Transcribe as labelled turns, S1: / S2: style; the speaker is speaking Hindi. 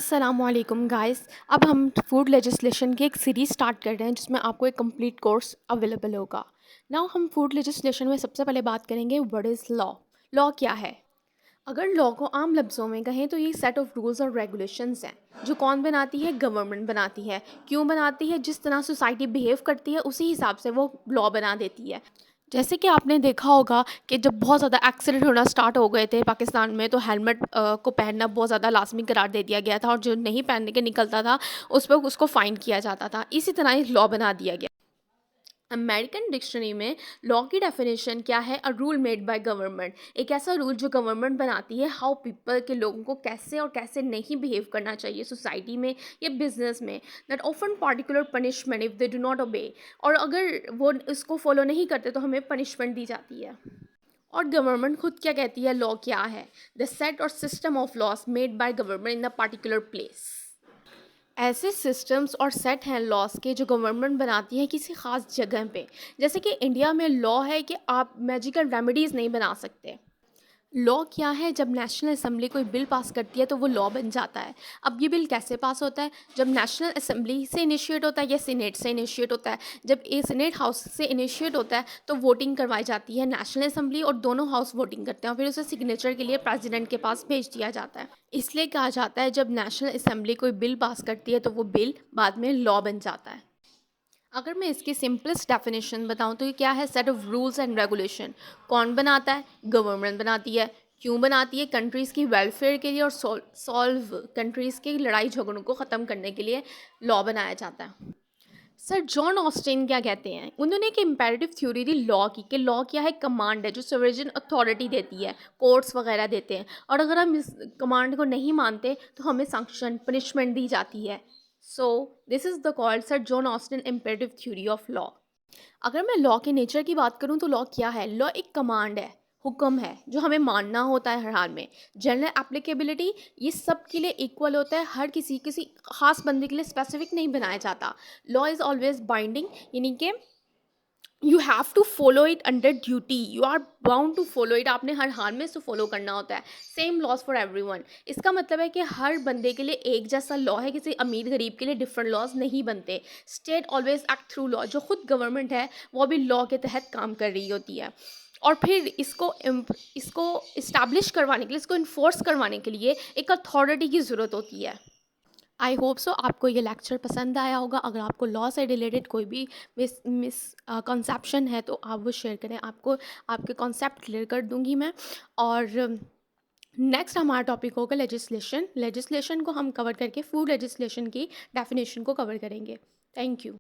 S1: अस्सलामुअलैकुम गाइस। अब हम फूड लेजिस्लेशन की एक सीरीज़ स्टार्ट कर रहे हैं जिसमें आपको एक कंप्लीट कोर्स अवेलेबल होगा। नाउ हम फूड लेजिस्लेशन में सबसे पहले बात करेंगे व्हाट इज़ लॉ। लॉ क्या है? अगर लॉ को आम लफ्ज़ों में कहें तो ये सेट ऑफ रूल्स और रेगुलेशंस हैं जो कौन बनाती है? गवर्नमेंट बनाती है। क्यों बनाती है? जिस तरह सोसाइटी बिहेव करती है उसी हिसाब से वो लॉ बना देती है। जैसे कि आपने देखा होगा कि जब बहुत ज़्यादा एक्सीडेंट होना स्टार्ट हो गए थे पाकिस्तान में, तो हेलमेट को पहनना बहुत ज़्यादा लाजमी करार दे दिया गया था, और जो नहीं पहन के निकलता था उस पर उसको फ़ाइन किया जाता था। इसी तरह एक लॉ बना दिया गया। अमेरिकन डिक्शनरी में लॉ की डेफिनेशन क्या है? A rule made by government. एक ऐसा रूल जो गवर्नमेंट बनाती है हाउ पीपल के लोगों को कैसे और कैसे नहीं बिहेव करना चाहिए सोसाइटी में या बिजनेस में, that often particular punishment if they do not obey. और अगर वो इसको फॉलो नहीं करते तो हमें पनिशमेंट दी जाती है। और गवर्नमेंट खुद क्या कहती है? लॉ क्या है? द सेट और system of laws made by government in a particular place. ऐसे सिस्टम्स और सेट हैं लॉज के जो गवर्नमेंट बनाती है किसी ख़ास जगह पे। जैसे कि इंडिया में लॉ है कि आप मैजिकल रेमेडीज़ नहीं बना सकते। लॉ क्या है? जब नेशनल असेंबली कोई बिल पास करती है तो वो लॉ बन जाता है। अब ये बिल कैसे पास होता है? जब नेशनल असेंबली से इनिशिएट होता है या सीनेट से इनिशिएट होता है। जब ये सीनेट हाउस से इनिशिएट होता है तो वोटिंग करवाई जाती है नेशनल असेंबली, और दोनों हाउस वोटिंग करते हैं और फिर उसे सिग्नेचर के लिए प्रेसिडेंट के पास भेज दिया जाता है। इसलिए कहा जाता है जब नेशनल असेंबली कोई बिल पास करती है तो वो बिल बाद में लॉ बन जाता है। अगर मैं इसकी सिंपलेस्ट डेफिनेशन बताऊं तो ये क्या है? Set of rules and regulation. कौन बनाता है? गवर्नमेंट बनाती है। क्यों बनाती है? कंट्रीज़ की वेलफेयर के लिए और सॉल्व कंट्रीज़ के लड़ाई झगड़ों को ख़त्म करने के लिए लॉ बनाया जाता है। सर जॉन ऑस्टिन क्या कहते हैं? उन्होंने एक इम्पेरेटिव थ्योरी दी लॉ की, कि लॉ क्या है? कमांड है जो सोवरेन अथॉरिटी देती है, कोर्ट्स वगैरह देते हैं, और अगर हम इस कमांड को नहीं मानते तो हमें सैंक्शन पनिशमेंट दी जाती है। So this is the called sir John Austin imperative theory of law. अगर मैं लॉ के नेचर की बात करूँ तो लॉ क्या है? लॉ एक कमांड है, हुक्म है जो हमें मानना होता है हर हाल में। जनरल एप्लीकेबिलिटी, ये सब के लिए इक्वल होता है, हर किसी किसी खास बंदे के लिए स्पेसिफिक नहीं बनाया जाता। लॉ इज़ ऑलवेज बाइंडिंग, यानी कि you have to follow it under duty, you are bound to follow it. आपने हर हाल में इसको फॉलो करना होता है। Same laws for everyone. इसका मतलब है कि हर बंदे के लिए एक जैसा लॉ है, किसी अमीर गरीब के लिए डिफरेंट लॉज नहीं बनते। State always act through law. जो खुद गवर्नमेंट है वो भी लॉ के तहत काम कर रही होती है, और फिर इसको इस्टेब्लिश करवाने के लिए, इसको इन्फोर्स करवाने के लिए एक अथॉरिटी की ज़रूरत होती है। आई होप सो आपको ये लेक्चर पसंद आया होगा। अगर आपको लॉ से रिलेटेड कोई भी मिस कंसेप्शन है तो आप वो शेयर करें, आपको आपके कॉन्सेप्ट क्लियर कर दूंगी मैं। और नेक्स्ट हमारा टॉपिक होगा लेजिस्लेशन। लेजिस्लेशन को हम कवर करके फूड लेजिस्लेशन की डेफिनेशन को कवर करेंगे। Thank you.